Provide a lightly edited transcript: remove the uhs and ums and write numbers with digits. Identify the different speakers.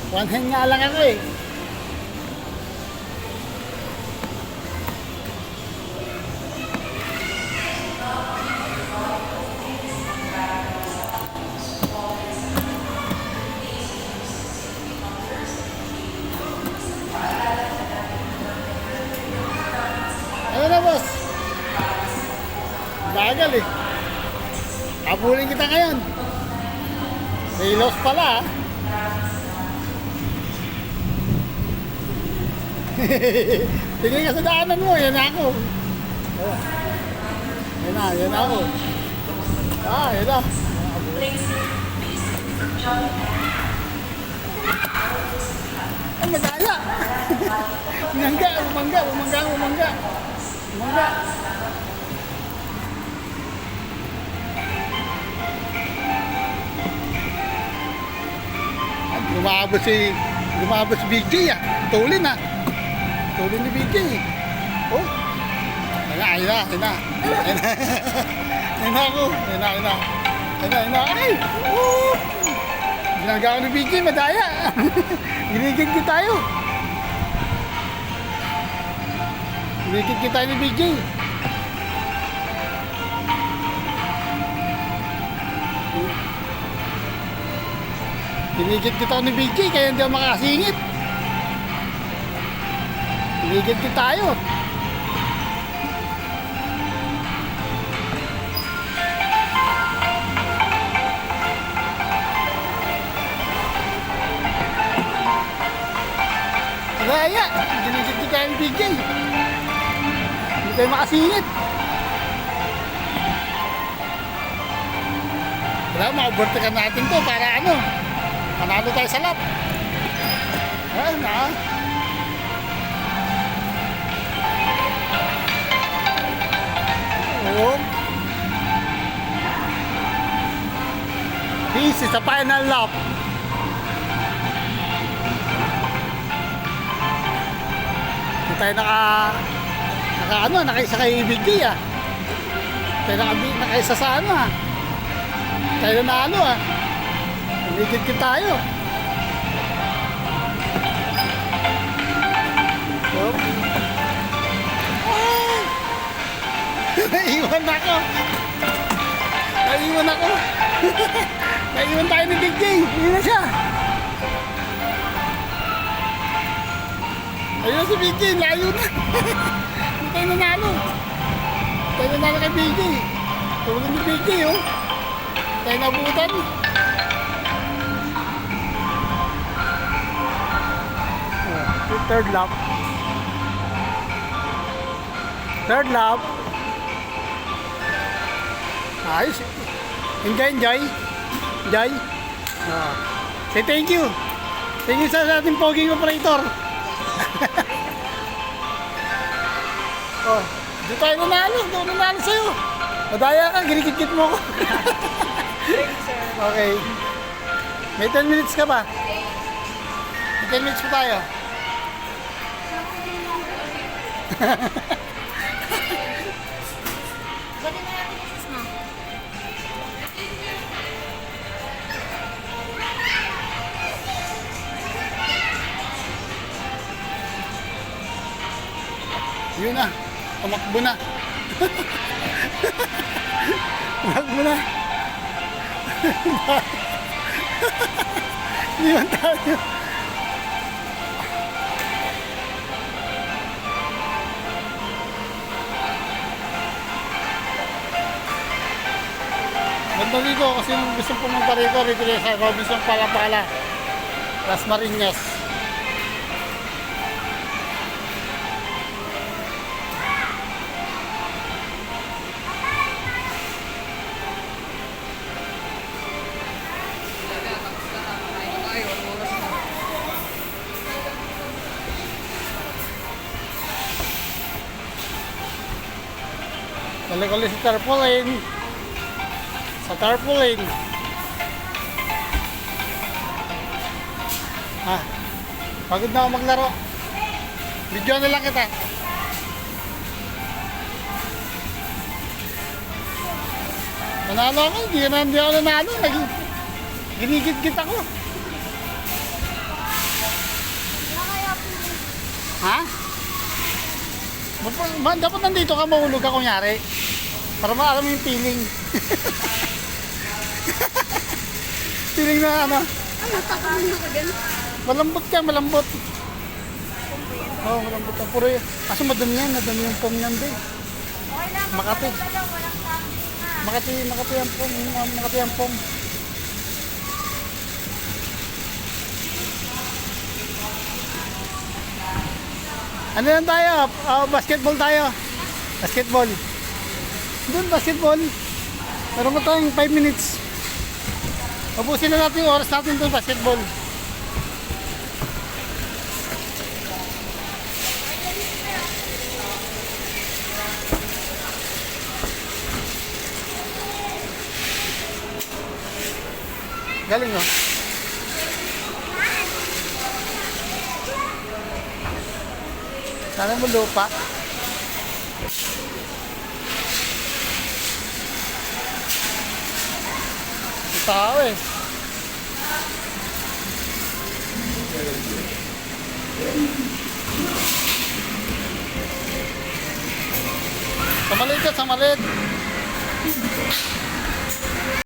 Speaker 1: One hand nga lang ako eh. Ano na boss? Bagal eh. Habulin kita ngayon. May loss pala ah. Tingin ka sa daanan mo, yan ako. Yan ako. Yan na. Ay, madaya. Bumangga. Lumabas si BJ ah. Tulin ni BJ. Oh. Ayun na. Ay! Oh! Ginagawa ni BJ, madaya. Ginigit tayo. Ginigit tayo ni BJ. Ginigit kita ni BJ, kaya hindi ako makasingit. Ginigit tayo. Kaya, ginigit tayo ni BJ. Hindi tayo makasingit. Kaya ma-overtaken natin to para ano, manalo tayo sa lap. Ayan na. Oh. This is the final lap. Hindi tayo nakaisa kay BJ ah. Tayo nakaisa sa ano ah. Tayo nanalo ah. Ligid tayo. Oh. Ah! Naiwan ako. Naiwan tayo ni BJ. Ayun na siya. Ayun na si BJ. Layo na. Hindi tayo nanalo. Tayo nanalo kay BJ. Tulong ni BJ oh. Tayo nabutan. Third lap. Ayos. Enjoy. Say thank you. Thank you sa ating poging operator. Oh, di tayo nanalo sa'yo. Madaya ka, ginigit mo ko.
Speaker 2: Thank you, sir.
Speaker 1: Okay. May 10 minutes ka ba? May 10 minutes pa tayo.
Speaker 2: Ba't na natin isis mo?
Speaker 1: Yun na. Tumakbo na. Iwan tayo. Ganda dito kasi nung gusto pumunta rito sa Robinson Palapala, Las Marinas. Balik ulit sa tarpaulin. Pagod na ako maglaro. Video na lang kita. Nanalo ako, hindi ako nanalo. Ginigit-git ako. Ha? Dapat nandito ka, mahulog ka kunyari. Para maalam mo yung feeling. Feeling na ano.
Speaker 2: Ano, tapamin ako din?
Speaker 1: Malambot ka, malambot. Oo, malambot ka. Puro yun. Kaso madumi yan, madumi yung pong yan din.
Speaker 2: Okay lang.
Speaker 1: Makati.
Speaker 2: Walang tapamin na.
Speaker 1: Makati ang pong. Makati ang pong. Ano lang tayo? Basketball tayo. Basketball. Doon, basketball. Meron ko tayong 5 minutes. Ubusin na natin yung oras natin doon, basketball. Galing oh. Sana mo lupa. Tao eh. Sa maliit ka, sa maliit.